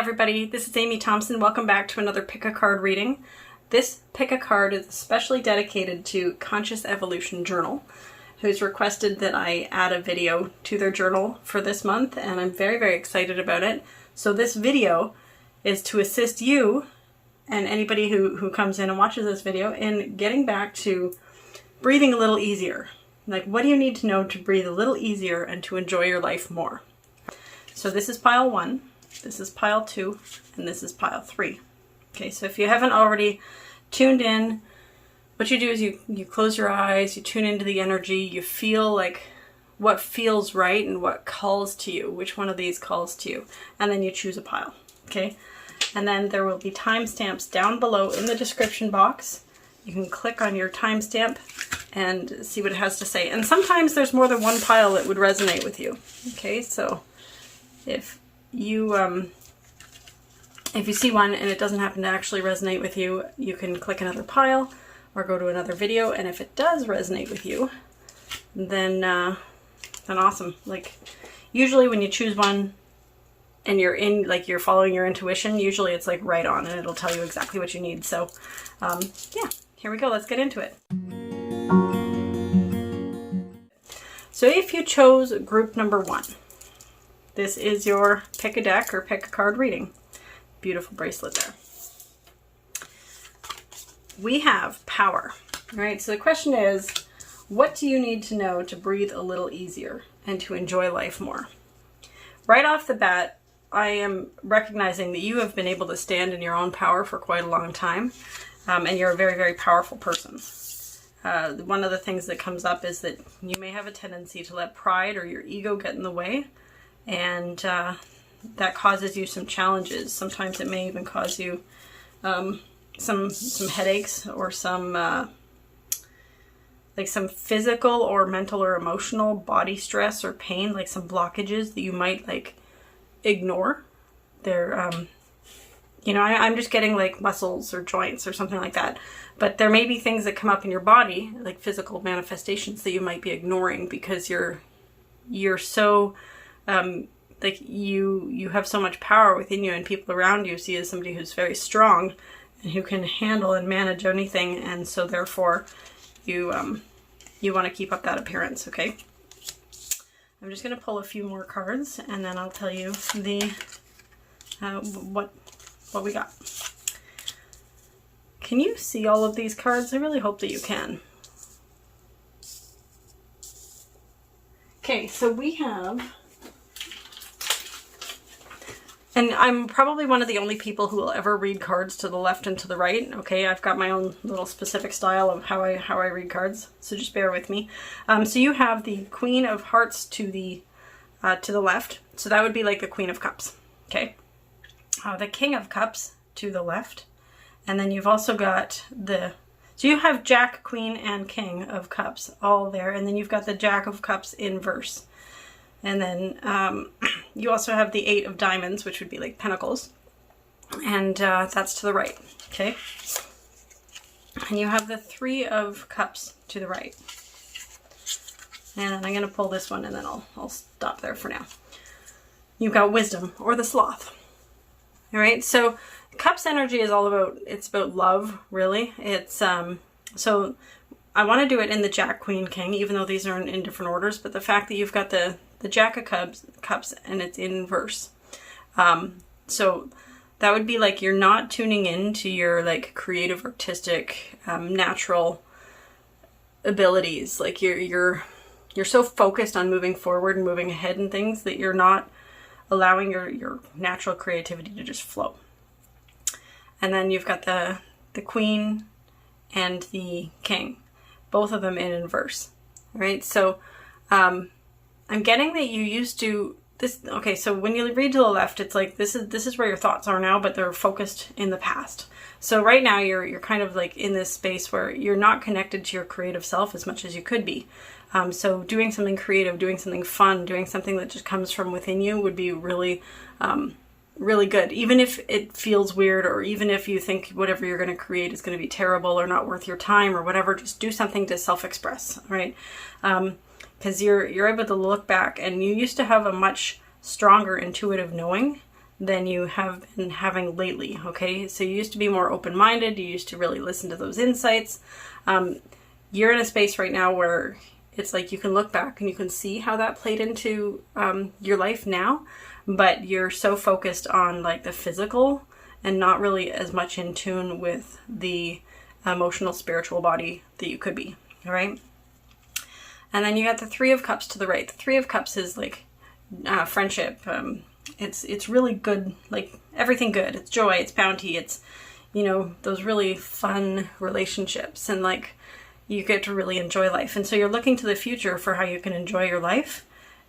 everybody, this is Amy Thompson. Welcome back to another Pick a Card reading. This Pick a Card is especially dedicated to Conscious Evolution Journal, who's requested that I add a video to their journal for this month, and I'm very, very excited about it. So this video is to assist you and anybody who comes in and watches this video in getting back to breathing a little easier. Like, what do you need to know to breathe a little easier and to enjoy your life more? So this is pile 1. This is pile 2, and this is pile 3. Okay, so if you haven't already tuned in, what you do is you close your eyes, you tune into the energy, you feel like what feels right and what calls to you, which one of these calls to you, and then you choose a pile, okay? And then there will be timestamps down below in the description box. You can click on your timestamp and see what it has to say. And sometimes there's more than one pile that would resonate with you, okay? So if you see one and it doesn't happen to actually resonate with you, you can click another pile or go to another video, and if it does resonate with you, then awesome. Like, usually when you choose one and you're following your intuition, usually it's like right on and it'll tell you exactly what you need. So yeah, here we go, let's get into it. So if you chose group number 1, this is your pick a deck or pick a card reading. Beautiful bracelet there. We have power, right? So the question is, what do you need to know to breathe a little easier and to enjoy life more? Right off the bat, I am recognizing that you have been able to stand in your own power for quite a long time, and you're a very, very powerful person. One of the things that comes up is that you may have a tendency to let pride or your ego get in the way, and that causes you some challenges. Sometimes it may even cause you some headaches or some physical or mental or emotional body stress or pain, like some blockages that you might like ignore. They're I'm just getting like muscles or joints or something like that, but there may be things that come up in your body, like physical manifestations, that you might be ignoring because you're so like you have so much power within you, and people around you see you as somebody who's very strong and who can handle and manage anything, and so therefore you want to keep up that appearance. Okay, I'm just going to pull a few more cards and then I'll tell you the what we got. Can you see all of these cards? I really hope that you can. Okay, so we have, and I'm probably one of the only people who will ever read cards to the left and to the right. Okay, I've got my own little specific style of how I read cards, so just bear with me. So you have the Queen of Hearts to the left, so that would be like the Queen of Cups. Okay, the King of Cups to the left, and then you've also got so you have Jack, Queen, and King of Cups all there, and then you've got the Jack of Cups inverse. And then you also have the 8 of Diamonds, which would be like Pentacles. And that's to the right, okay? And you have the 3 of Cups to the right. And then I'm going to pull this one and then I'll stop there for now. You've got Wisdom, or the Sloth. All right, so Cups energy is all about, it's about love, really. It's, so I want to do it in the Jack, Queen, King, even though these are in different orders, but the fact that you've got the Jack of Cups and it's in inverse. So that would be like you're not tuning in to your like creative, artistic, natural abilities. Like you're so focused on moving forward and moving ahead and things that you're not allowing your natural creativity to just flow. And then you've got the Queen and the King, both of them in inverse. Right? So I'm getting that you used to this. Okay, so when you read to the left, it's like this is where your thoughts are now, but they're focused in the past. So right now you're kind of like in this space where you're not connected to your creative self as much as you could be. So doing something creative, doing something fun, doing something that just comes from within you would be really, really good. Even if it feels weird, or even if you think whatever you're going to create is going to be terrible or not worth your time or whatever, just do something to self-express, right? Because you're able to look back, and you used to have a much stronger intuitive knowing than you have been having lately, okay? So you used to be more open-minded, you used to really listen to those insights. You're in a space right now where it's like you can look back and you can see how that played into your life now, but you're so focused on like the physical and not really as much in tune with the emotional, spiritual body that you could be, all right? And then you got the Three of Cups to the right. The Three of Cups is like friendship. It's really good, like everything good. It's joy, it's bounty, it's, you know, those really fun relationships, and like you get to really enjoy life. And so you're looking to the future for how you can enjoy your life.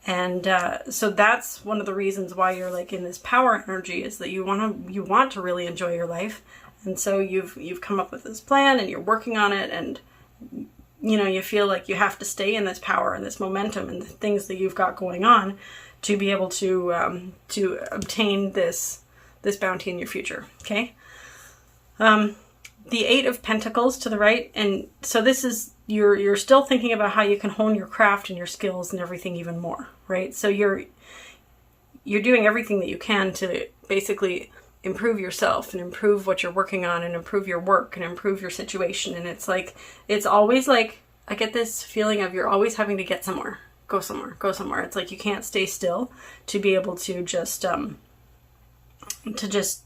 And so that's one of the reasons why you're like in this power energy, is that you want to really enjoy your life. And so you've come up with this plan and you're working on it, and you know, you feel like you have to stay in this power and this momentum and the things that you've got going on to be able to obtain this bounty in your future. Okay. The Eight of Pentacles to the right, and so this is you're still thinking about how you can hone your craft and your skills and everything even more, right? So you're doing everything that you can to basically improve yourself and improve what you're working on and improve your work and improve your situation. And it's like, it's always like, I get this feeling of you're always having to get somewhere, go somewhere, go somewhere. It's like you can't stay still to be able to just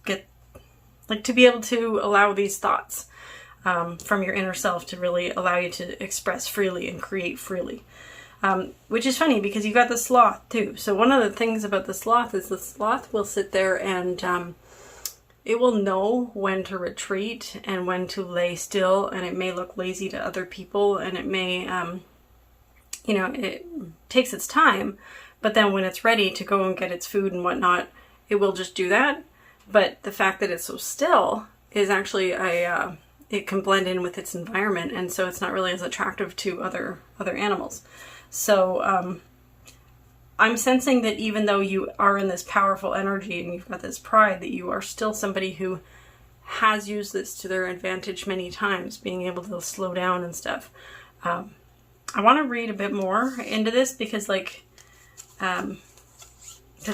get, like, to be able to allow these thoughts from your inner self to really allow you to express freely and create freely. Which is funny because you got the Sloth too. So one of the things about the Sloth is the Sloth will sit there and it will know when to retreat and when to lay still, and it may look lazy to other people, and it may, you know, it takes its time, but then when it's ready to go and get its food and whatnot, it will just do that. But the fact that it's so still is actually it can blend in with its environment, and so it's not really as attractive to other animals. So I'm sensing that even though you are in this powerful energy and you've got this pride, that you are still somebody who has used this to their advantage many times, being able to slow down and stuff. I want to read a bit more into this because because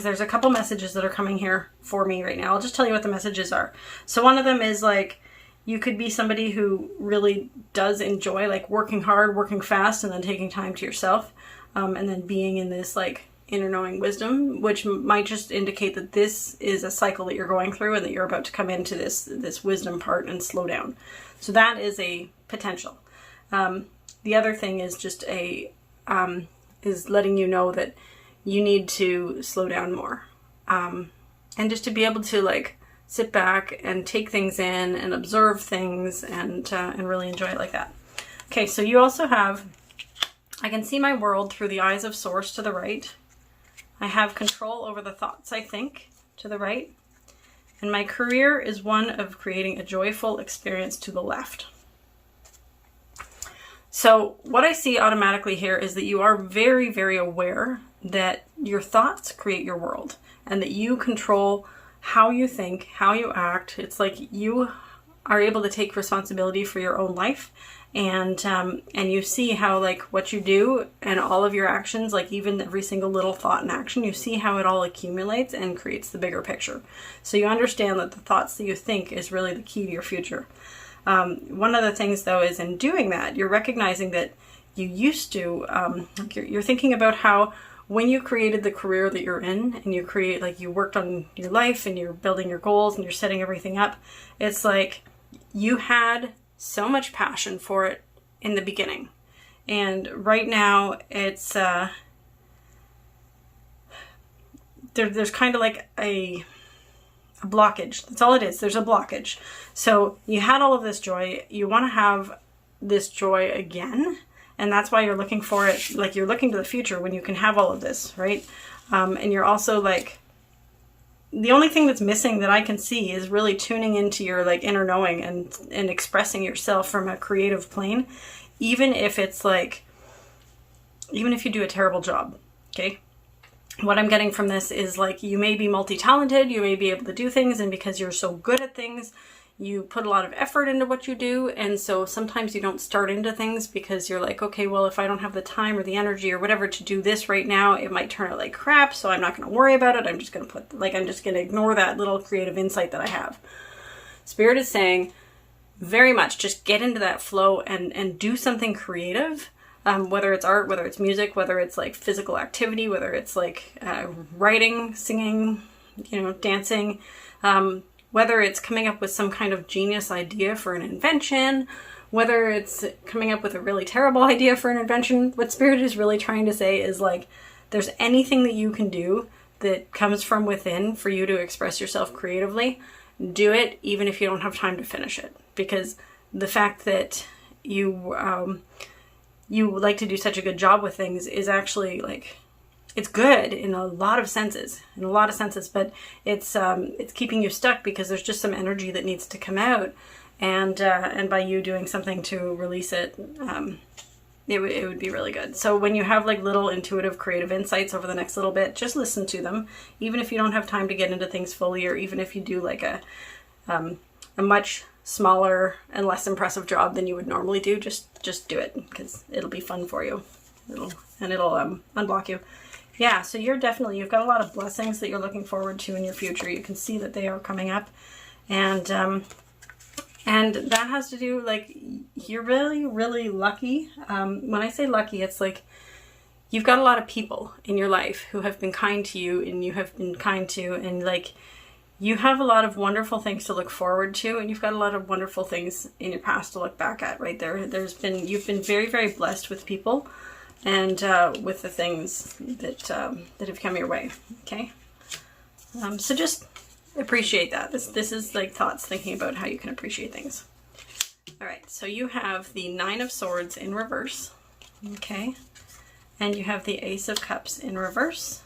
there's a couple messages that are coming here for me right now. I'll just tell you what the messages are. So one of them is like, you could be somebody who really does enjoy like working hard, working fast, and then taking time to yourself. And then being in this like inner knowing wisdom, which might just indicate that this is a cycle that you're going through and that you're about to come into this wisdom part and slow down. So that is a potential. The other thing is just is letting you know that you need to slow down more. And just to be able to like sit back and take things in and observe things and really enjoy it like that. Okay, so you also have, I can see my world through the eyes of Source to the right. I have control over the thoughts I think to the right. And my career is one of creating a joyful experience to the left. So what I see automatically here is that you are very, very aware that your thoughts create your world and that you control how you think, how you act. It's like you are able to take responsibility for your own life. And you see how like what you do and all of your actions, like even every single little thought and action, you see how it all accumulates and creates the bigger picture. So you understand that the thoughts that you think is really the key to your future. One of the things though is in doing that, you're recognizing that you used to, you're thinking about how when you created the career that you're in and you create, like you worked on your life and you're building your goals and you're setting everything up, it's like you had so much passion for it in the beginning. And right now it's, there's kind of like a blockage. That's all it is. There's a blockage. So you had all of this joy. You want to have this joy again. And that's why you're looking for it. Like you're looking to the future when you can have all of this, right? And you're also like, the only thing that's missing that I can see is really tuning into your like inner knowing and expressing yourself from a creative plane, even if it's like, even if you do a terrible job, okay? What I'm getting from this is like, you may be multi-talented, you may be able to do things, and because you're so good at things, You put a lot of effort into what you do, and so sometimes you don't start into things because you're like, okay, well, if I don't have the time or the energy or whatever to do this right now, it might turn out like crap, so I'm not going to worry about it. I'm just going to ignore that little creative insight that I have. Spirit is saying, very much just get into that flow and do something creative, whether it's art, whether it's music, whether it's like physical activity, whether it's like writing, singing, dancing, whether it's coming up with some kind of genius idea for an invention, whether it's coming up with a really terrible idea for an invention. What Spirit is really trying to say is like, there's anything that you can do that comes from within for you to express yourself creatively. Do it, even if you don't have time to finish it. Because the fact that you like to do such a good job with things is actually like, it's good in a lot of senses, but it's keeping you stuck because there's just some energy that needs to come out, and by you doing something to release it, it would be really good. So when you have like little intuitive creative insights over the next little bit, just listen to them, even if you don't have time to get into things fully, or even if you do like a much smaller and less impressive job than you would normally do, just do it, because it'll be fun for you. It'll unblock you. Yeah, so you've got a lot of blessings that you're looking forward to in your future. You can see that they are coming up. And that has to do, like, you're really, really lucky. When I say lucky, it's like you've got a lot of people in your life who have been kind to you and you have been kind to, and like you have a lot of wonderful things to look forward to, and you've got a lot of wonderful things in your past to look back at, right? You've been very, very blessed with people and with the things that have come your way, okay? So just appreciate that. This is like thoughts thinking about how you can appreciate things. All right, so you have the Nine of Swords in reverse, okay? And you have the Ace of Cups in reverse.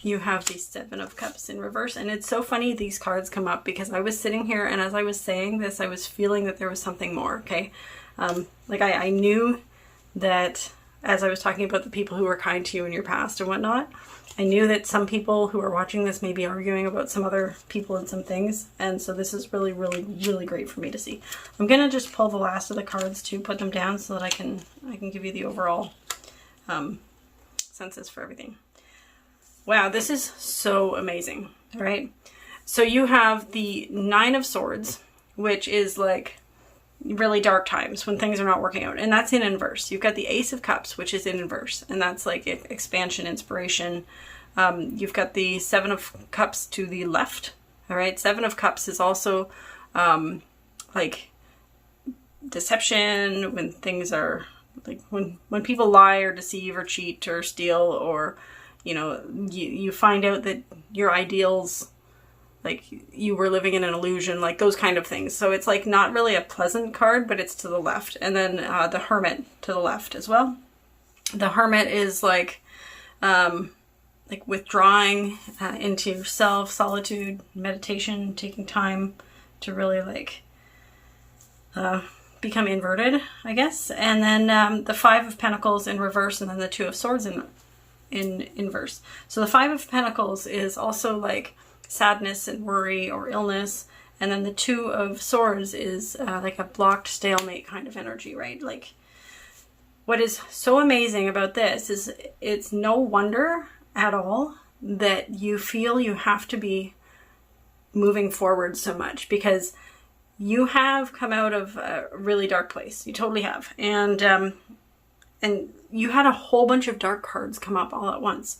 You have the Seven of Cups in reverse. And it's so funny these cards come up because I was sitting here and as I was saying this, I was feeling that there was something more, okay? Like I knew that as I was talking about the people who were kind to you in your past and whatnot, I knew that some people who are watching this may be arguing about some other people and some things. And so this is really, really, really great for me to see. I'm going to just pull the last of the cards to put them down so that I can give you the overall senses for everything. Wow, this is so amazing, all right? So you have the Nine of Swords, which is like really dark times when things are not working out, and that's in inverse. You've got the Ace of Cups, which is in inverse, and that's like expansion, inspiration. You've got the Seven of Cups to the left, all right? Seven of Cups is also like deception, when things are like when people lie or deceive or cheat or steal, or you find out that your ideals, like you were living in an illusion, like those kind of things. So it's like not really a pleasant card, but it's to the left. And then the Hermit to the left as well. The Hermit is like withdrawing into yourself, solitude, meditation, taking time to really like become inverted, I guess. And then the Five of Pentacles in reverse, and then the Two of Swords in inverse. So the Five of Pentacles is also like sadness and worry or illness, and then the Two of Swords is like a blocked stalemate kind of energy, right? Like what is so amazing about this is it's no wonder at all that you feel you have to be moving forward so much, because you have come out of a really dark place. You totally have. And you had a whole bunch of dark cards come up all at once.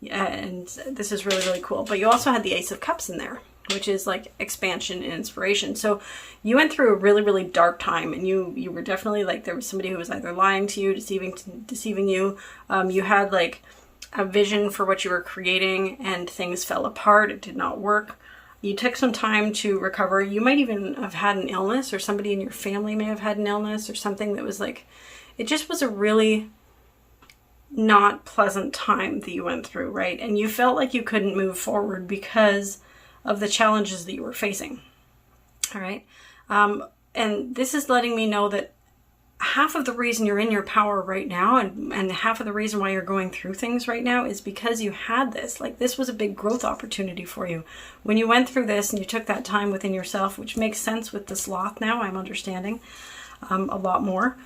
And this is really, really cool. But you also had the Ace of Cups in there, which is like expansion and inspiration. So you went through a really, really dark time, and you were definitely like, there was somebody who was either lying to you, deceiving you. You had like a vision for what you were creating, and things fell apart. It did not work. You took some time to recover. You might even have had an illness, or somebody in your family may have had an illness, or something that was like, it just was a really not pleasant time that you went through, right? And you felt like you couldn't move forward because of the challenges that you were facing. All right. And this is letting me know that half of the reason you're in your power right now, and half of the reason why you're going through things right now, is because you had this. Like, this was a big growth opportunity for you. When you went through this and you took that time within yourself, which makes sense with the sloth now, I'm understanding a lot more.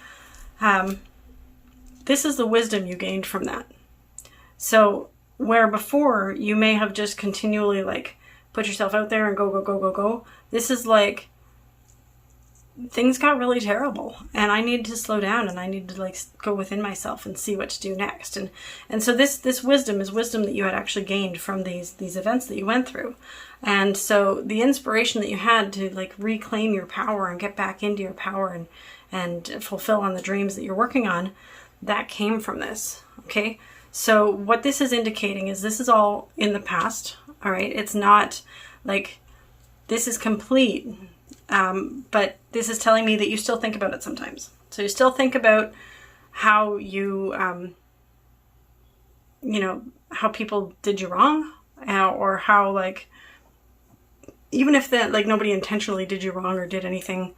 This is the wisdom you gained from that. So where before you may have just continually like put yourself out there and go, this is like, things got really terrible and I need to slow down and I need to like go within myself and see what to do next. And so this wisdom is wisdom that you had actually gained from these events that you went through. And so the inspiration that you had to like reclaim your power and get back into your power and fulfill on the dreams that you're working on, that came from this. Okay. So what this is indicating is this is all in the past. All right. It's not like this is complete. But this is telling me that you still think about it sometimes. So you still think about how you, how people did you wrong, or how like, even if that like nobody intentionally did you wrong or did anything,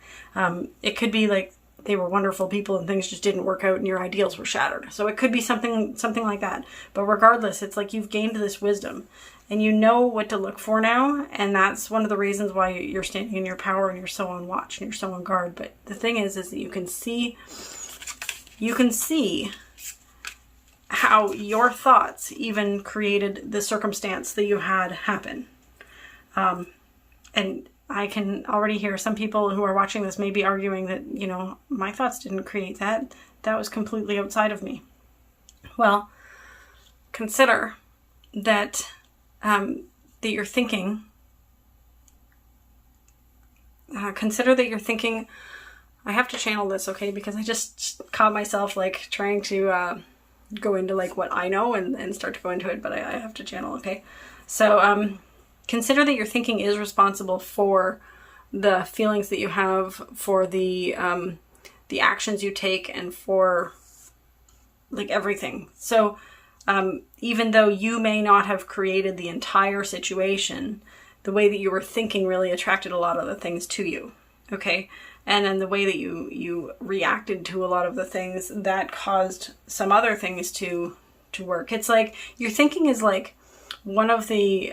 it could be like they were wonderful people and things just didn't work out and your ideals were shattered. So it could be something like that. But regardless, it's like you've gained this wisdom and you know what to look for now. And that's one of the reasons why you're standing in your power and you're so on watch and you're so on guard. But the thing is that you can see how your thoughts even created the circumstance that you had happen. And I can already hear some people who are watching this maybe arguing that, my thoughts didn't create that. That was completely outside of me. Well, consider that that you're thinking. Consider that you're thinking. I have to channel this, okay? Because I just caught myself like trying to go into like what I know and start to go into it, but I have to channel, okay? So consider that your thinking is responsible for the feelings that you have, for the actions you take, and for like everything. So even though you may not have created the entire situation, the way that you were thinking really attracted a lot of the things to you, okay? And then the way that you reacted to a lot of the things, that caused some other things to work. It's like your thinking is like one of the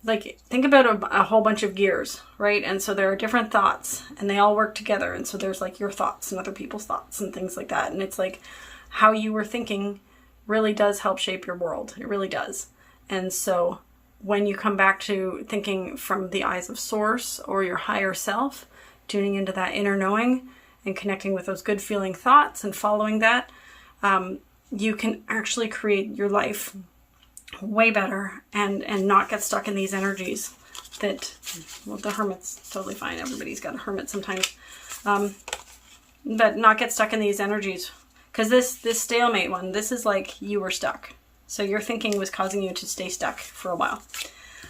like, think about a whole bunch of gears, right? And so there are different thoughts and they all work together. And so there's like your thoughts and other people's thoughts and things like that. And it's like how you were thinking really does help shape your world. It really does. And so when you come back to thinking from the eyes of source or your higher self, tuning into that inner knowing and connecting with those good feeling thoughts and following that, you can actually create your life way better and not get stuck in these energies that, well, the hermit's totally fine. Everybody's got a hermit sometimes. But not get stuck in these energies. Because this stalemate one, this is like you were stuck. So your thinking was causing you to stay stuck for a while.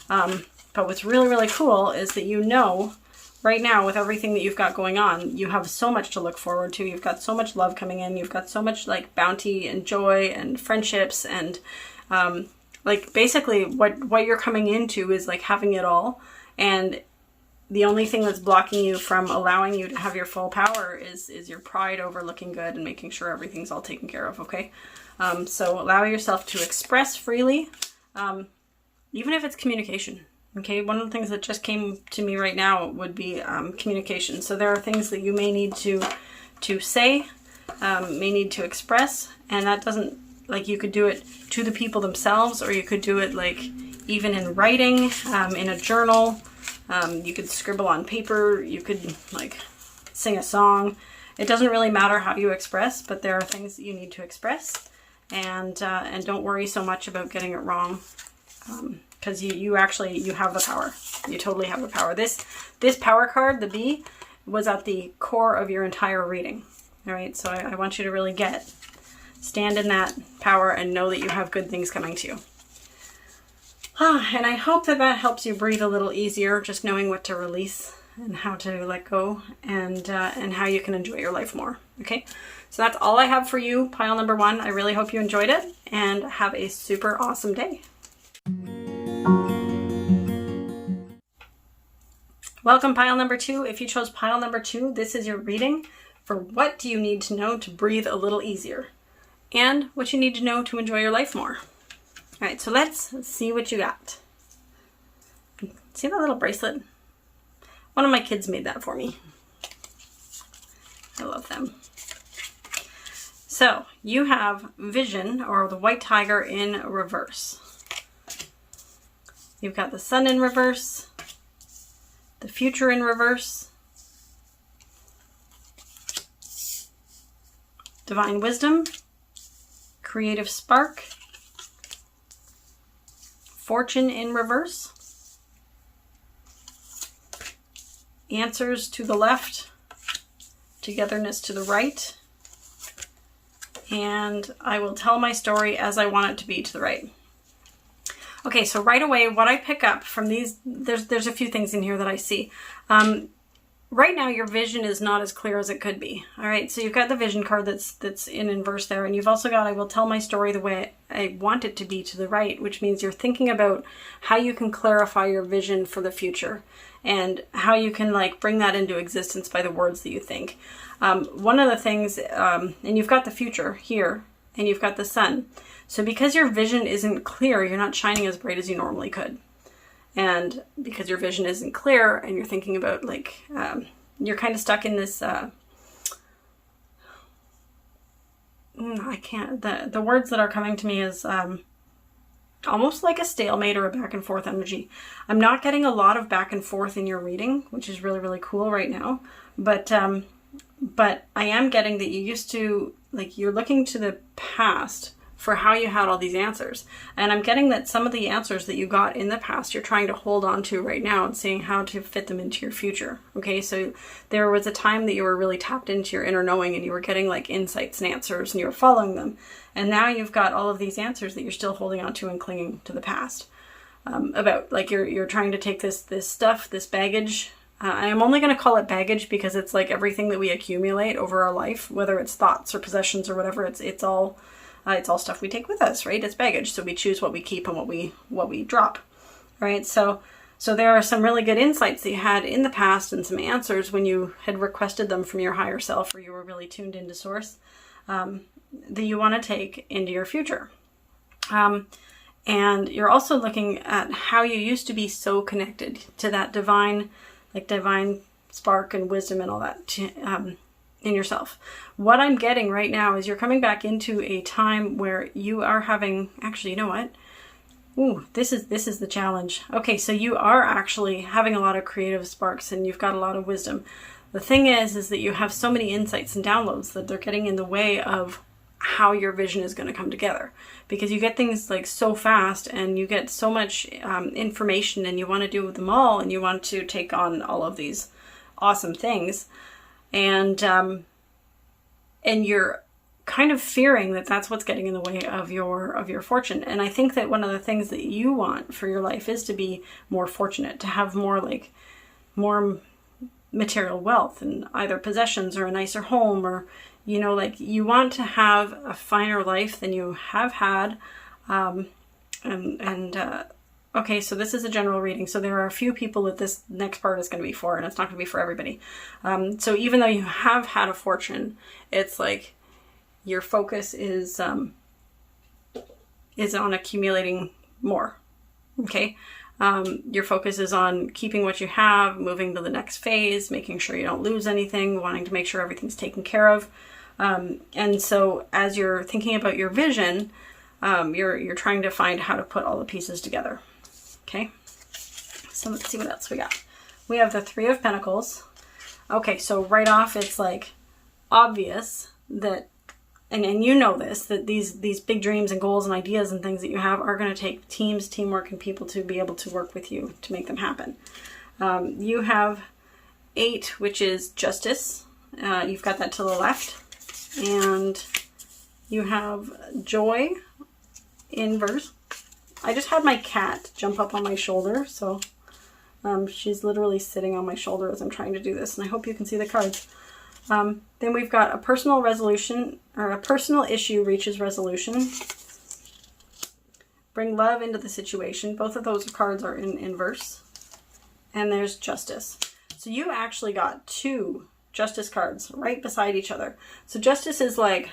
But what's really, really cool is that right now with everything that you've got going on, you have so much to look forward to. You've got so much love coming in. You've got so much like bounty and joy and friendships and like basically what you're coming into is like having it all. And the only thing that's blocking you from allowing you to have your full power is your pride over looking good and making sure everything's all taken care of, okay? So allow yourself to express freely, even if it's communication, okay? One of the things that just came to me right now would be communication. So there are things that you may need to say, may need to express, and that doesn't, like, you could do it to the people themselves, or you could do it like even in writing, in a journal. You could scribble on paper. You could like sing a song. It doesn't really matter how you express, but there are things that you need to express, and don't worry so much about getting it wrong, because you have the power. You totally have the power. This power card, the B, was at the core of your entire reading. All right, so I want you to really stand in that power and know that you have good things coming to you. And I hope that helps you breathe a little easier, just knowing what to release and how to let go, and how you can enjoy your life more. Okay, so that's all I have for you, pile number 1. I really hope you enjoyed it, and have a super awesome day. Welcome, pile number 2. If you chose pile number 2, this is your reading for what do you need to know to breathe a little easier, and what you need to know to enjoy your life more. All right, so let's see what you got. See that little bracelet? One of my kids made that for me. I love them. So you have Vision, or the White Tiger, in reverse. You've got the Sun in reverse, the Future in reverse, Divine Wisdom, Creative Spark, Fortune in reverse, Answers to the left, Togetherness to the right, and I will tell my story as I want it to be to the right. Okay, so right away, what I pick up from these, there's a few things in here that I see. Right now, your vision is not as clear as it could be. All right, so you've got the Vision card that's in inverse there, and you've also got I will tell my story the way I want it to be to the right, which means you're thinking about how you can clarify your vision for the future and how you can like bring that into existence by the words that you think. One of the things, and you've got the Future here, and you've got the Sun. So because your vision isn't clear, you're not shining as bright as you normally could. And because your vision isn't clear and you're thinking about like, you're kind of stuck in this, I can't, the words that are coming to me is almost like a stalemate or a back and forth energy. I'm not getting a lot of back and forth in your reading, which is really, really cool right now. But I am getting that you used to, like, you're looking to the past for how you had all these answers. And I'm getting that some of the answers that you got in the past, you're trying to hold on to right now and seeing how to fit them into your future. Okay, so there was a time that you were really tapped into your inner knowing and you were getting like insights and answers and you were following them. And now you've got all of these answers that you're still holding on to and clinging to the past. About like you're trying to take this stuff, this baggage. I am only going to call it baggage because it's like everything that we accumulate over our life, whether it's thoughts or possessions or whatever, it's all stuff we take with us, right? It's baggage. So we choose what we keep and what we drop, right? So there are some really good insights that you had in the past and some answers when you had requested them from your higher self or you were really tuned into source, that you want to take into your future. And you're also looking at how you used to be so connected to that divine spark and wisdom and all that, in yourself. What I'm getting right now is you're coming back into a time where you are having, actually, you know what? Ooh, this is the challenge. Okay, so you are actually having a lot of creative sparks and you've got a lot of wisdom. The thing is that you have so many insights and downloads that they're getting in the way of how your vision is going to come together, because you get things like so fast and you get so much information and you want to do them all and you want to take on all of these awesome things. And you're kind of fearing that that's what's getting in the way of your fortune. And I think that one of the things that you want for your life is to be more fortunate, to have more material wealth and either possessions or a nicer home, or, you know, like you want to have a finer life than you have had. Okay, so this is a general reading. So there are a few people that this next part is going to be for, and it's not going to be for everybody. So even though you have had a fortune, it's like your focus is on accumulating more. Okay, your focus is on keeping what you have, moving to the next phase, making sure you don't lose anything, wanting to make sure everything's taken care of. And so as you're thinking about your vision, you're trying to find how to put all the pieces together. Okay, so let's see what else we got. We have the Three of Pentacles. Okay, so right off, it's like obvious that, and you know this, that these big dreams and goals and ideas and things that you have are going to take teams, teamwork, and people to be able to work with you to make them happen. You have 8, which is Justice. You've got that to the left. And you have Joy inverse. I just had my cat jump up on my shoulder, so she's literally sitting on my shoulder as I'm trying to do this, and I hope you can see the cards. Then we've got a personal resolution, or a personal issue reaches resolution. Bring love into the situation. Both of those cards are in inverse. And there's Justice. So you actually got 2 Justice cards right beside each other. So Justice is like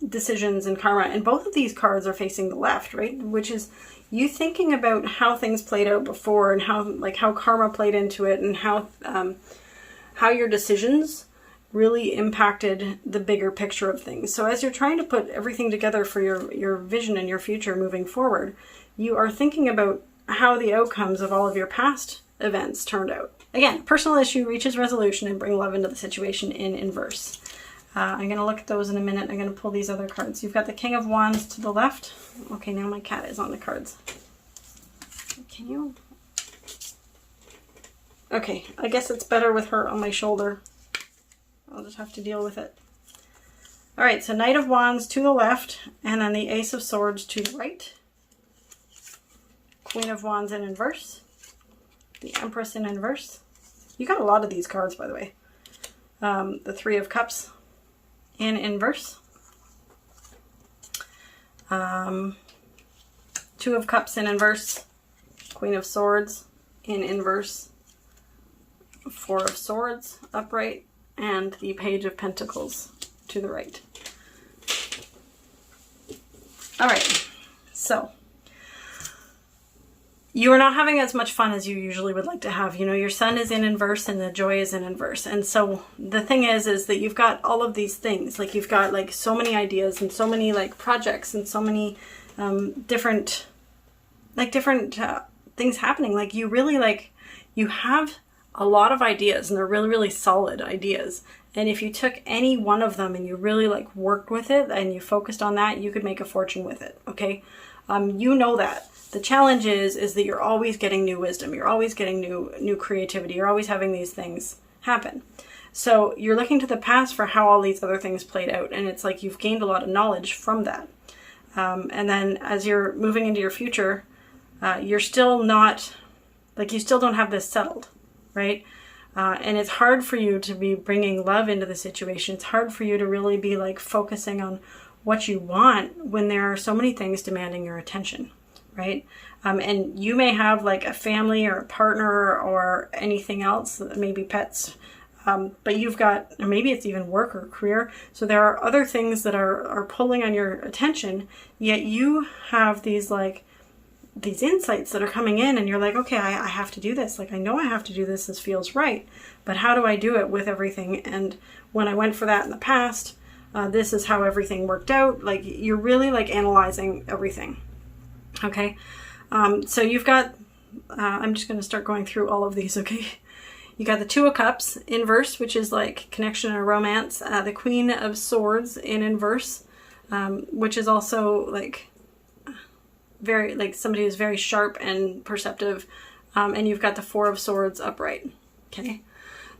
decisions and karma, and both of these cards are facing the left, right? Which is you thinking about how things played out before and how karma played into it, and how your decisions really impacted the bigger picture of things. So as you're trying to put everything together for your vision and your future moving forward, you are thinking about how the outcomes of all of your past events turned out. Again, personal issue reaches resolution and bring love into the situation in inverse. I'm going to look at those in a minute. I'm going to pull these other cards. You've got the King of Wands to the left. Okay, now my cat is on the cards. Can you? Okay, I guess it's better with her on my shoulder. I'll just have to deal with it. All right, so Knight of Wands to the left, and then the Ace of Swords to the right. Queen of Wands in inverse. The Empress in inverse. You got a lot of these cards, by the way. The Three of Cups in inverse. Two of Cups in inverse. Queen of Swords in inverse. Four of Swords upright. And the Page of Pentacles to the right. All right, so you are not having as much fun as you usually would like to have. You know, your sun is in inverse and the joy is in inverse. And so the thing is that you've got all of these things. Like you've got like so many ideas and so many like projects and so many different things happening. Like you really you have a lot of ideas, and they're really, really solid ideas. And if you took any one of them and you really like worked with it and you focused on that, you could make a fortune with it. Okay. You know that. The challenge is that you're always getting new wisdom. You're always getting new creativity. You're always having these things happen. So you're looking to the past for how all these other things played out. And it's like you've gained a lot of knowledge from that. And then as you're moving into your future, you're still not, you still don't have this settled, right? And it's hard for you to be bringing love into the situation. It's hard for you to really be like focusing on what you want when there are so many things demanding your attention, right? And you may have like a family or a partner or anything else, maybe pets, but you've got, or maybe it's even work or career. So there are other things that are pulling on your attention, yet you have these insights that are coming in, and you're like, okay, I have to do this. Like, I know I have to do this. This feels right. But how do I do it with everything? And when I went for that in the past, this is how everything worked out. Like, you're really like analyzing everything. Okay. So you've got, I'm just going to start going through all of these. Okay. You got the Two of Cups inverse, which is like connection or romance. The Queen of Swords in inverse, which is also like, very like somebody who's very sharp and perceptive, and you've got the Four of Swords upright. Okay,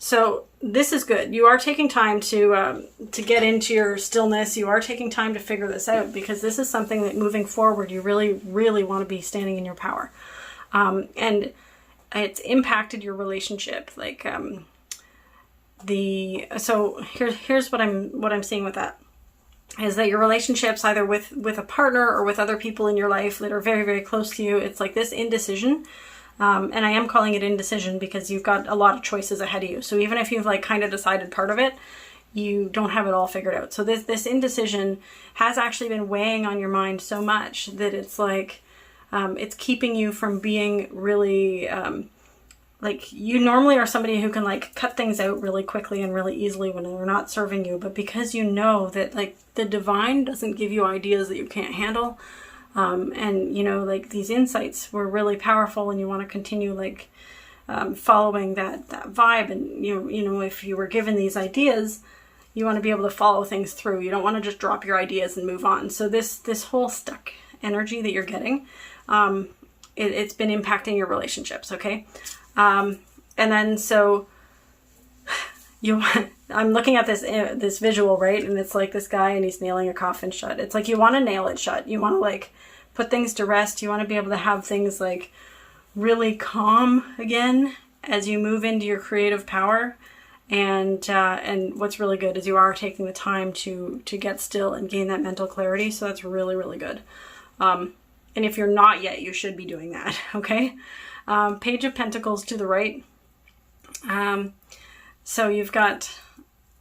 so this is good. You are taking time to get into your stillness. You are taking time to figure this out, because this is something that moving forward you really, really want to be standing in your power, and it's impacted your relationship. Like so here's what I'm seeing with that. Is that your relationships either with a partner or with other people in your life that are very, very close to you, it's like this indecision. And I am calling it indecision because you've got a lot of choices ahead of you. So even if you've like kind of decided part of it, you don't have it all figured out. So this indecision has actually been weighing on your mind so much that it's like, it's keeping you from being really, like you normally are somebody who can like cut things out really quickly and really easily when they're not serving you. But because you know that like the divine doesn't give you ideas that you can't handle, and you know, like these insights were really powerful, and you want to continue like following that vibe. And you know, if you were given these ideas, you want to be able to follow things through. You don't want to just drop your ideas and move on. So this whole stuck energy that you're getting, it's been impacting your relationships. Okay. And then, so I'm looking at this visual, right? And it's like this guy and he's nailing a coffin shut. It's like, you want to nail it shut. You want to like put things to rest. You want to be able to have things like really calm again as you move into your creative power. And what's really good is you are taking the time to get still and gain that mental clarity. So that's really, really good. And if you're not yet, you should be doing that. Okay. Page of Pentacles to the right. So you've got,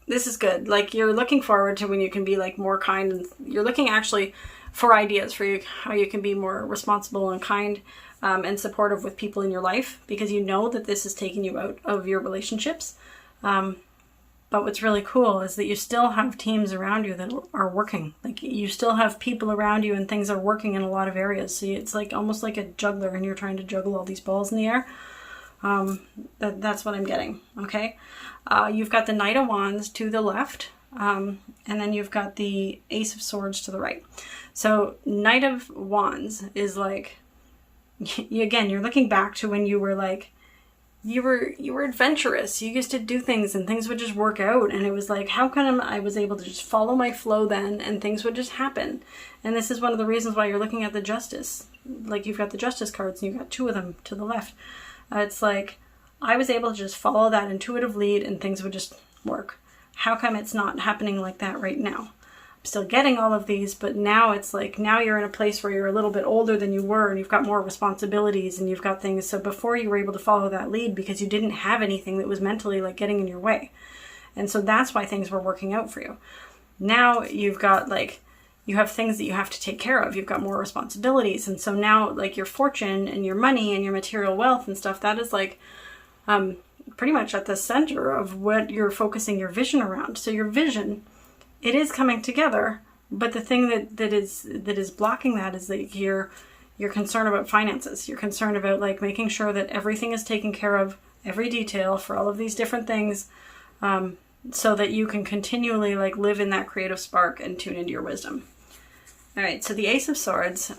this is good. Like, you're looking forward to when you can be like more kind, and you're looking actually for ideas for you, how you can be more responsible and kind and supportive with people in your life, because you know that this is taking you out of your relationships. But what's really cool is that you still have teams around you that are working. Like, you still have people around you and things are working in a lot of areas. So it's like almost like a juggler, and you're trying to juggle all these balls in the air. That's what I'm getting. Okay. You've got the Knight of Wands to the left. And then you've got the Ace of Swords to the right. So Knight of Wands is like, again, you're looking back to when you were like, you were adventurous. You used to do things and things would just work out. And it was like, how come I was able to just follow my flow then and things would just happen? And this is one of the reasons why you're looking at the Justice. Like, you've got the Justice cards and you've got two of them to the left. It's like, I was able to just follow that intuitive lead and things would just work. How come it's not happening like that right now? I'm still getting all of these, but now it's like, now you're in a place where you're a little bit older than you were and you've got more responsibilities and you've got things. So before, you were able to follow that lead because you didn't have anything that was mentally like getting in your way. And so that's why things were working out for you. Now you've got like, you have things that you have to take care of. You've got more responsibilities. And so now like your fortune and your money and your material wealth and stuff, that is like pretty much at the center of what you're focusing your vision around. So your vision, it is coming together, but the thing that is blocking that is that you're concerned about finances. You're concerned about like making sure that everything is taken care of, every detail for all of these different things, so that you can continually like live in that creative spark and tune into your wisdom. All right, so the Ace of Swords,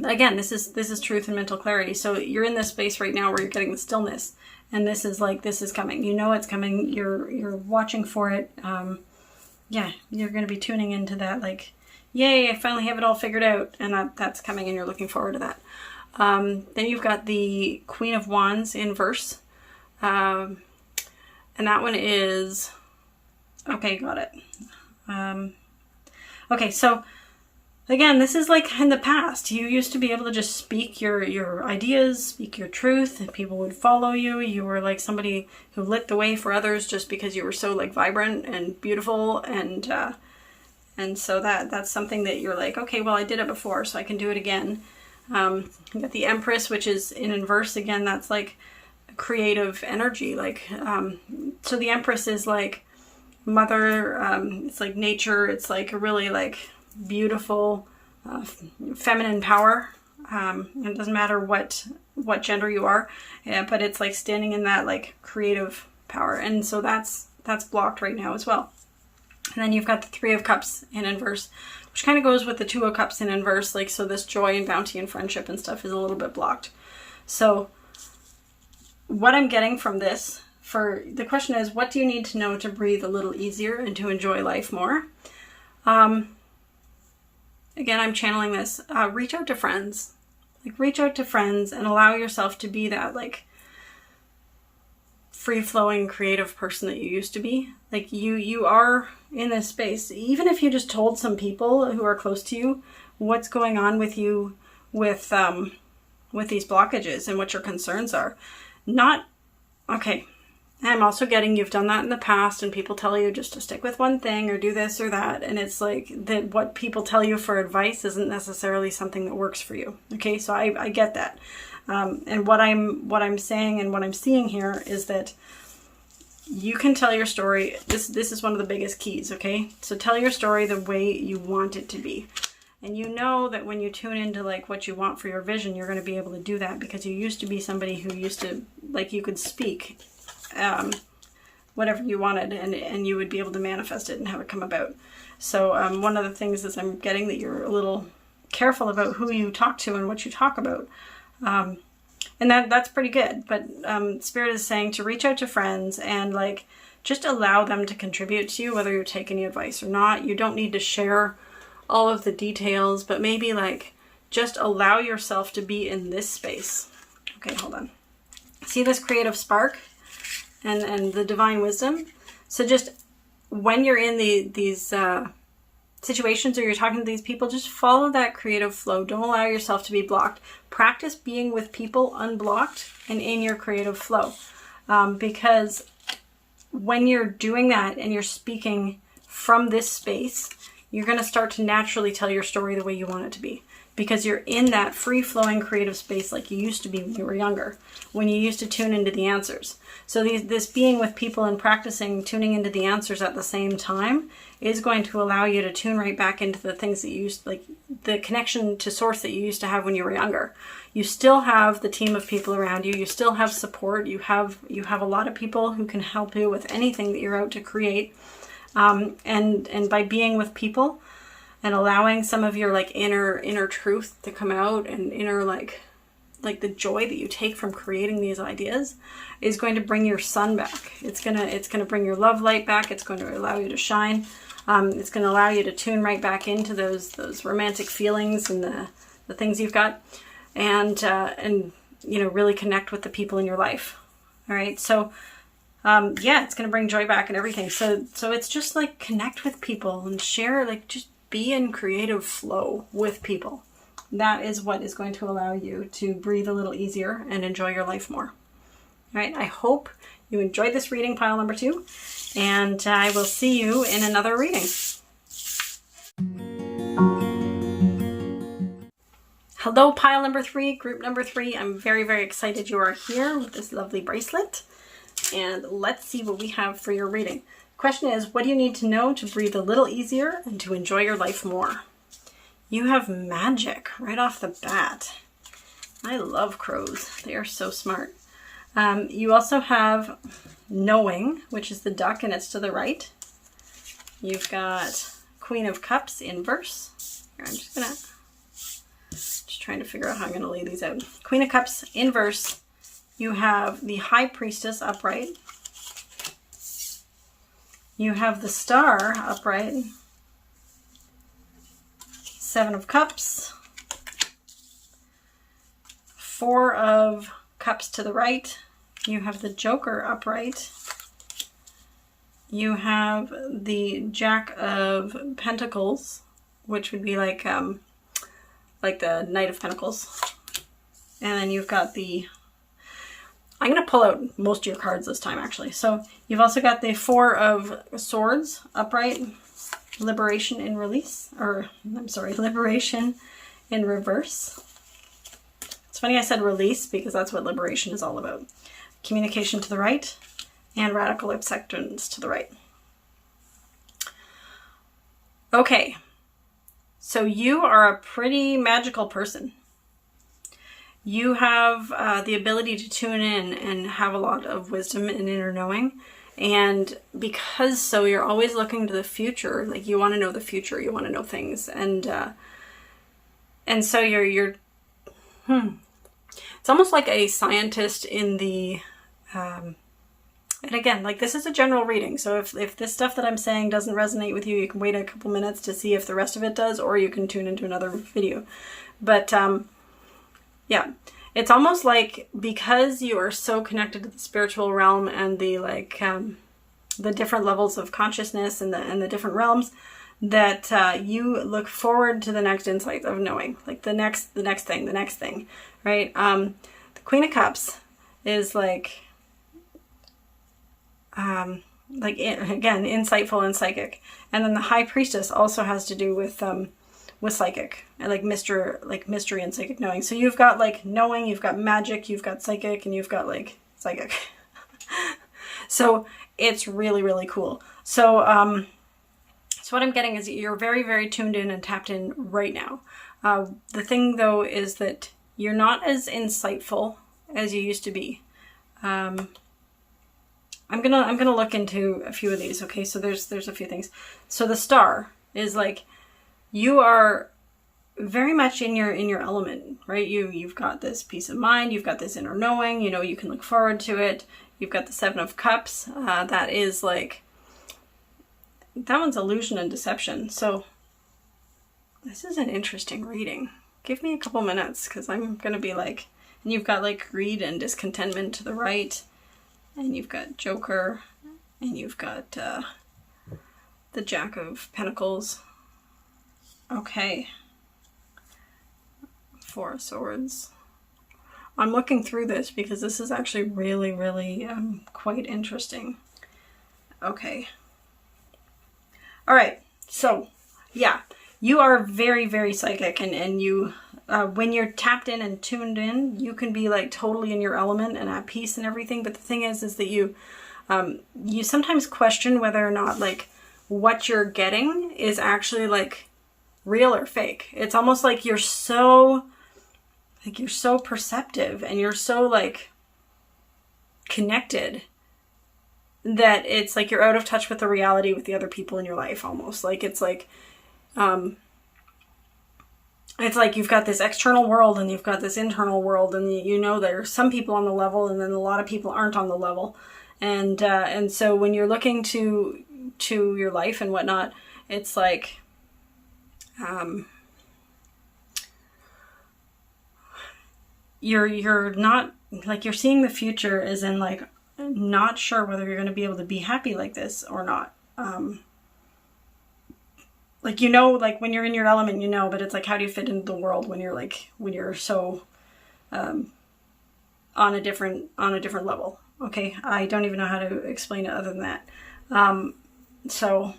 again, this is truth and mental clarity. So you're in this space right now where you're getting the stillness, and this is like, this is coming. You know it's coming. You're watching for it. Yeah, you're going to be tuning into that, like, yay, I finally have it all figured out, and that's coming, and you're looking forward to that. Then you've got the Queen of Wands in verse, and that one is, okay, got it. Okay, so again, this is like in the past. You used to be able to just speak your ideas, speak your truth, and people would follow you. You were like somebody who lit the way for others just because you were so like vibrant and beautiful, and so that's something that you're like, okay, well, I did it before, so I can do it again. You got the Empress, which is in inverse again. That's like creative energy. Like, so the Empress is like mother. It's like nature. It's like a really like beautiful feminine power. It doesn't matter what gender you are, but it's like standing in that like creative power, and so that's blocked right now as well. And then you've got the Three of Cups in inverse, which kind of goes with the Two of Cups in inverse. Like, so this joy and bounty and friendship and stuff is a little bit blocked. So what I'm getting from this, for the question is, what do you need to know to breathe a little easier and to enjoy life more? Again, I'm channeling this. Reach out to friends. Like, reach out to friends and allow yourself to be that like free-flowing creative person that you used to be. Like, you are in this space. Even if you just told some people who are close to you what's going on with you with these blockages and what your concerns are. Not okay. I'm also getting, you've done that in the past and people tell you just to stick with one thing or do this or that. And it's like that what people tell you for advice isn't necessarily something that works for you. Okay. So I get that. And what I'm saying and what I'm seeing here is that you can tell your story. This is one of the biggest keys. Okay. So tell your story the way you want it to be. And you know that when you tune into like what you want for your vision, you're going to be able to do that because you used to be somebody who used to, like, you could speak whatever you wanted and you would be able to manifest it and have it come about. So one of the things is I'm getting that you're a little careful about who you talk to and what you talk about. And that's pretty good. But Spirit is saying to reach out to friends and like just allow them to contribute to you, whether you take any advice or not. You don't need to share all of the details, but maybe like just allow yourself to be in this space. Okay, hold on. See this creative spark and the divine wisdom? So just when you're in these situations or you're talking to these people, just follow that creative flow. Don't allow yourself to be blocked. Practice being with people unblocked and in your creative flow. Because when you're doing that and you're speaking from this space, you're going to start to naturally tell your story the way you want it to be, because you're in that free-flowing creative space like you used to be when you were younger, when you used to tune into the answers. So this being with people and practicing tuning into the answers at the same time is going to allow you to tune right back into the things that you used, like the connection to source that you used to have when you were younger. You still have the team of people around you. You still have support. You have a lot of people who can help you with anything that you're out to create. And by being with people and allowing some of your like inner truth to come out, and inner like the joy that you take from creating these ideas is going to bring your sun back. It's gonna bring your love light back. It's going to allow you to shine. It's going to allow you to tune right back into those romantic feelings and the things you've got, and you know, really connect with the people in your life. All right, so yeah, it's going to bring joy back and everything. So it's just like connect with people and share, like just be in creative flow with people. That is what is going to allow you to breathe a little easier and enjoy your life more. All right, I hope you enjoyed this reading, pile number 2, and I will see you in another reading. Hello, pile number 3, group number 3. I'm very, very excited you are here with this lovely bracelet. And let's see what we have for your reading. The question is, what do you need to know to breathe a little easier and to enjoy your life more? You have magic right off the bat. I love crows. They are so smart. You also have knowing, which is the duck, and it's to the right. You've got Queen of Cups inverse. Here, I'm just trying to figure out how I'm going to lay these out. Queen of Cups inverse. You have the High Priestess upright. You have the Star upright. 7 of Cups. 4 of Cups to the right. You have the Joker upright. You have the Jack of Pentacles, which would be like the Knight of Pentacles. And then you've got the... I'm going to pull out most of your cards this time, actually. So you've also got the 4 of Swords upright, Liberation in release, or I'm sorry, Liberation in reverse. It's funny I said release because that's what liberation is all about. Communication to the right and radical acceptance to the right. Okay, so you are a pretty magical person. You have the ability to tune in and have a lot of wisdom and inner knowing. And because so, you're always looking to the future. Like you want to know the future. You want to know things. And so you're it's almost like a scientist in the, and again, like this is a general reading. So if this stuff that I'm saying doesn't resonate with you, you can wait a couple minutes to see if the rest of it does, or you can tune into another video. But, yeah, it's almost like because you are so connected to the spiritual realm and the like the different levels of consciousness and the different realms, that you look forward to the next insight of knowing, like the next thing, right? The Queen of Cups is like again, insightful and psychic, and then the High Priestess also has to do with psychic and like mystery and psychic knowing. So you've got like knowing, you've got magic, you've got psychic, and you've got like psychic. So it's really, really cool. So so what I'm getting is you're very, very tuned in and tapped in right now. The thing though is that you're not as insightful as you used to be. I'm gonna look into a few of these. Okay, so there's a few things. So the Star is like, you are very much in your element, right? You've got this peace of mind, you've got this inner knowing, you know, you can look forward to it. You've got the 7 of Cups. That is like, that one's illusion and deception. So this is an interesting reading. Give me a couple minutes because I'm going to be like, and you've got like greed and discontentment to the right, and you've got Joker, and you've got the Jack of Pentacles. Okay. 4 of Swords. I'm looking through this because this is actually really, really quite interesting. Okay. All right. So, yeah, you are very, very psychic, and you, when you're tapped in and tuned in, you can be like totally in your element and at peace and everything. But the thing is that you sometimes question whether or not like what you're getting is actually like real or fake. It's almost like you're so perceptive and you're so like connected that it's like you're out of touch with the reality with the other people in your life almost. Like it's like you've got this external world and you've got this internal world, and you know there's some people on the level and then a lot of people aren't on the level. And so when you're looking to your life and whatnot, it's like you're not like, you're seeing the future as in like not sure whether you're going to be able to be happy like this or not. Like, you know, like when you're in your element, you know, but it's like, how do you fit into the world when you're so on a different level? Okay, I don't even know how to explain it other than that. So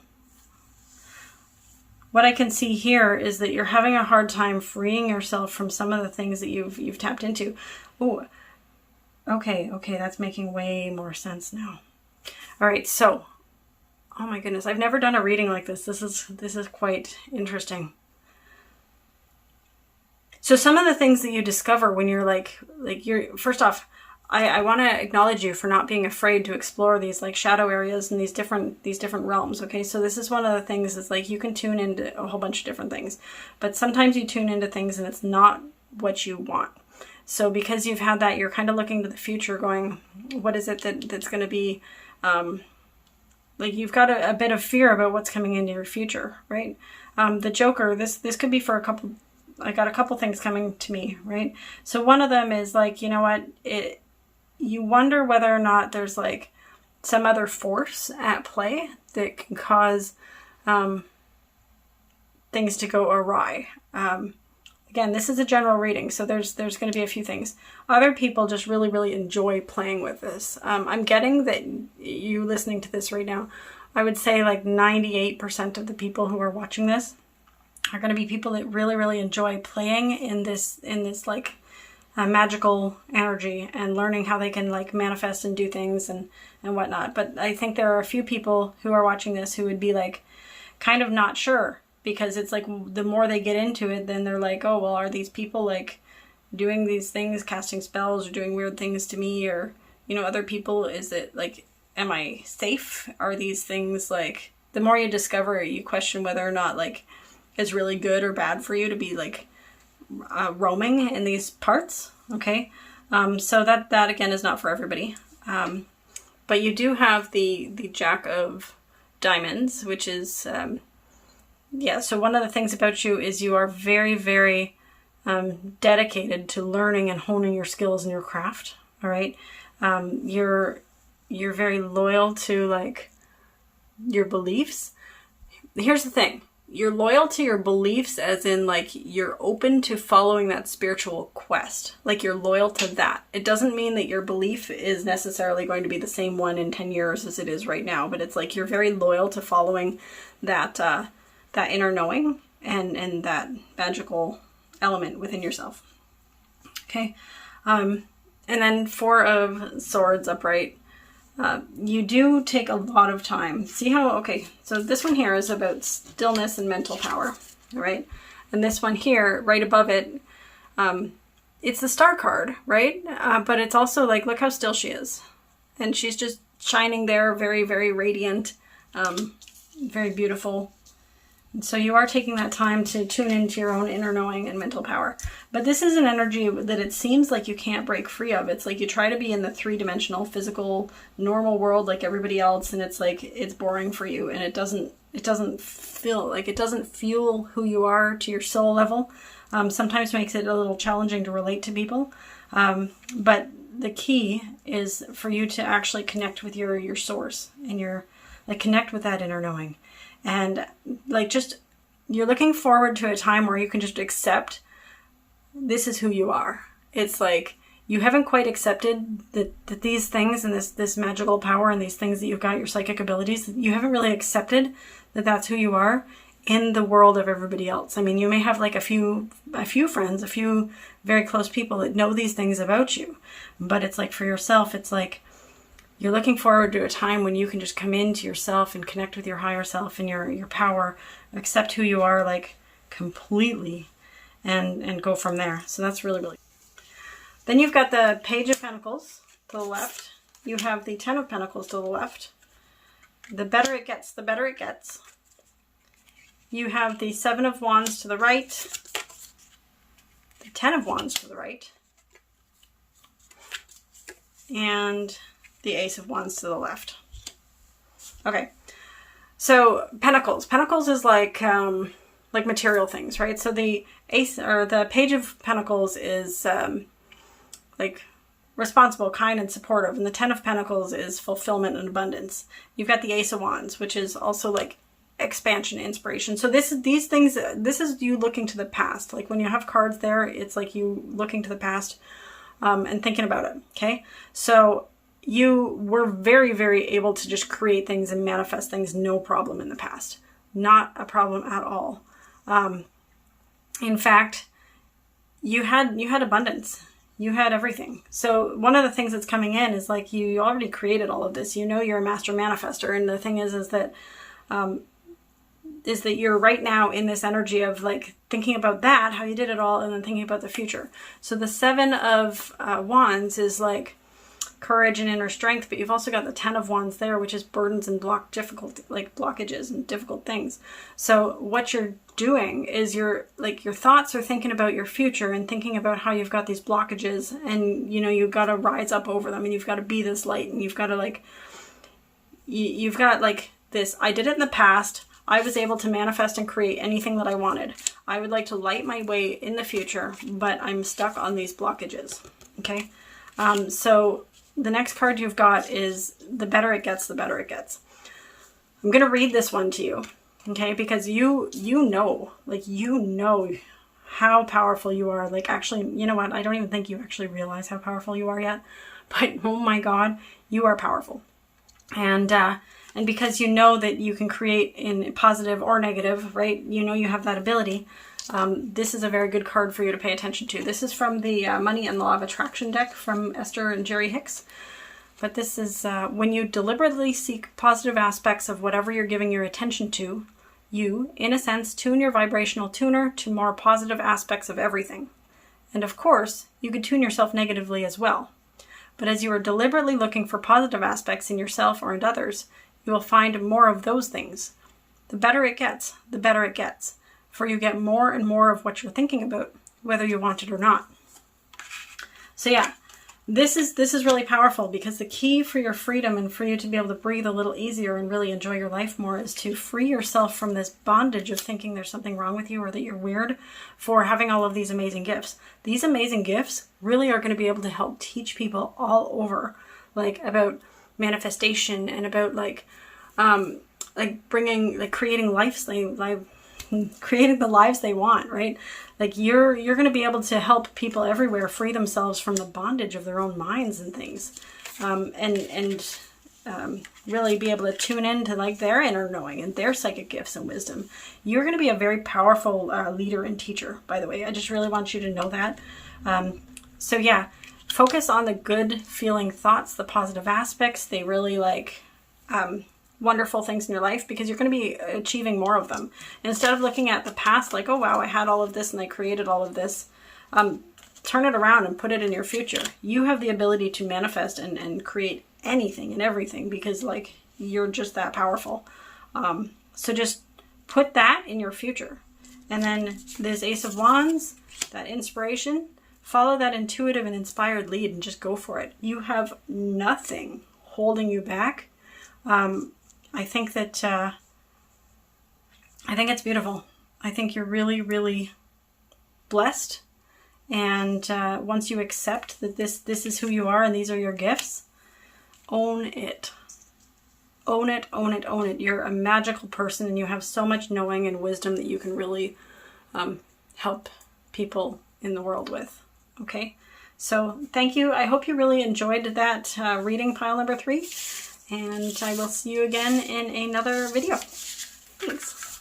what I can see here is that you're having a hard time freeing yourself from some of the things that you've tapped into. Oh, okay, that's making way more sense now. All right, so, oh my goodness, I've never done a reading like this. This is quite interesting. So some of the things that you discover when you're like you're, first off, I want to acknowledge you for not being afraid to explore these like shadow areas and these different realms. Okay, so this is one of the things is like you can tune into a whole bunch of different things, but sometimes you tune into things and it's not what you want. So because you've had that, you're kind of looking to the future going, what is it that's going to be, like you've got a bit of fear about what's coming into your future, right? The Joker, this could be for a couple, I got a couple things coming to me, right? So one of them is like, you know what, you wonder whether or not there's like some other force at play that can cause things to go awry. Again, this is a general reading, so there's going to be a few things. Other people just really, really enjoy playing with this. I'm getting that you listening to this right now, I would say like 98% of the people who are watching this are going to be people that really, really enjoy playing in this like magical energy and learning how they can like manifest and do things and whatnot. But I think there are a few people who are watching this who would be like kind of not sure, because it's like the more they get into it, then they're like, oh, well, are these people like doing these things, casting spells or doing weird things to me? Or, you know, other people, is it like, am I safe? Are these things like, the more you discover, you question whether or not like it's really good or bad for you to be like roaming in these parts. Okay. So that again is not for everybody. But you do have the Jack of Diamonds, which is, yeah, so one of the things about you is you are very, very dedicated to learning and honing your skills in your craft. All right. You're very loyal to like your beliefs. Here's the thing. You're loyal to your beliefs as in like you're open to following that spiritual quest. Like you're loyal to that. It doesn't mean that your belief is necessarily going to be the same one in 10 years as it is right now, but it's like you're very loyal to following that that inner knowing and that magical element within yourself. Okay. And then Four of Swords upright. You do take a lot of time. See how, okay, so this one here is about stillness and mental power, right? And this one here, right above it, it's the Star card, right? But it's also like, look how still she is. And she's just shining there, very, very radiant, very beautiful. And so you are taking that time to tune into your own inner knowing and mental power. But this is an energy that it seems like you can't break free of. It's like you try to be in the three-dimensional, physical, normal world like everybody else, and it's like it's boring for you, and it doesn't feel like, it doesn't fuel who you are to your soul level. Sometimes makes it a little challenging to relate to people. But the key is for you to actually connect with your source and connect with that inner knowing. And like just, you're looking forward to a time where you can just accept this is who you are. It's like you haven't quite accepted that these things and this magical power and these things that you've got, your psychic abilities, you haven't really accepted that that's who you are in the world of everybody else. I mean, you may have like a few friends, a few very close people that know these things about you, but it's like for yourself, it's like you're looking forward to a time when you can just come into yourself and connect with your higher self and your power, accept who you are like completely, and go from there. So that's really, really. Then you've got the Page of Pentacles to the left. You have the Ten of Pentacles to the left. The better it gets, the better it gets. You have the Seven of Wands to the right, the Ten of Wands to the right, and the Ace of Wands to the left. Okay, so Pentacles. Pentacles is like material things, right? So the Ace, or the Page of Pentacles, is like responsible, kind, and supportive, and the Ten of Pentacles is fulfillment and abundance. You've got the Ace of Wands, which is also like expansion, inspiration. So this is you looking to the past. Like when you have cards there, it's like you looking to the past and thinking about it. Okay, so you were very, very able to just create things and manifest things, no problem in the past. Not a problem at all. In fact, you had abundance. You had everything. So one of the things that's coming in is like you already created all of this. You know you're a master manifester, and the thing is that you're right now in this energy of like thinking about that, how you did it all, and then thinking about the future. So the Seven of Wands is like courage and inner strength, but you've also got the Ten of Wands there, which is burdens and blockages and difficult things. So what you're doing is your thoughts are thinking about your future and thinking about how you've got these blockages, and you've got to rise up over them, and you've got to be this light, and you've got to you've got this, I did it in the past. I was able to manifest and create anything that I wanted. I would like to light my way in the future, but I'm stuck on these blockages. Okay. So the next card you've got is the better it gets, the better it gets. I'm going to read this one to you. Okay. Because you know how powerful you are. Like, actually, you know what? I don't even think you actually realize how powerful you are yet, but oh my God, you are powerful. And because you know that you can create in positive or negative, right? You have that ability. This is a very good card for you to pay attention to. This is from the Money and Law of Attraction deck from Esther and Jerry Hicks. But this is when you deliberately seek positive aspects of whatever you're giving your attention to, you, in a sense, tune your vibrational tuner to more positive aspects of everything. And of course, you could tune yourself negatively as well. But as you are deliberately looking for positive aspects in yourself or in others, you will find more of those things. The better it gets, the better it gets. For you get more and more of what you're thinking about, whether you want it or not. So yeah, this is really powerful, because the key for your freedom and for you to be able to breathe a little easier and really enjoy your life more is to free yourself from this bondage of thinking there's something wrong with you or that you're weird for having all of these amazing gifts. These amazing gifts really are going to be able to help teach people all over, about manifestation and about creating the lives they want, right? You're going to be able to help people everywhere free themselves from the bondage of their own minds and things, and really be able to tune into their inner knowing and their psychic gifts and wisdom. You're going to be a very powerful leader and teacher, by the way. I just really want you to know that. So yeah, focus on the good feeling thoughts, the positive aspects. They really wonderful things in your life, because you're going to be achieving more of them. Instead of looking at the past oh wow, I had all of this and I created all of this, turn it around and put it in your future. You have the ability to manifest and create anything and everything, because you're just that powerful. So just put that in your future. And then this Ace of Wands, that inspiration, follow that intuitive and inspired lead and just go for it. You have nothing holding you back. I think that, I think it's beautiful. I think you're really, really blessed. And once you accept that this is who you are and these are your gifts, own it. Own it, own it, own it. You're a magical person, and you have so much knowing and wisdom that you can really help people in the world with. Okay? So thank you. I hope you really enjoyed that reading pile number 3. And I will see you again in another video. Thanks.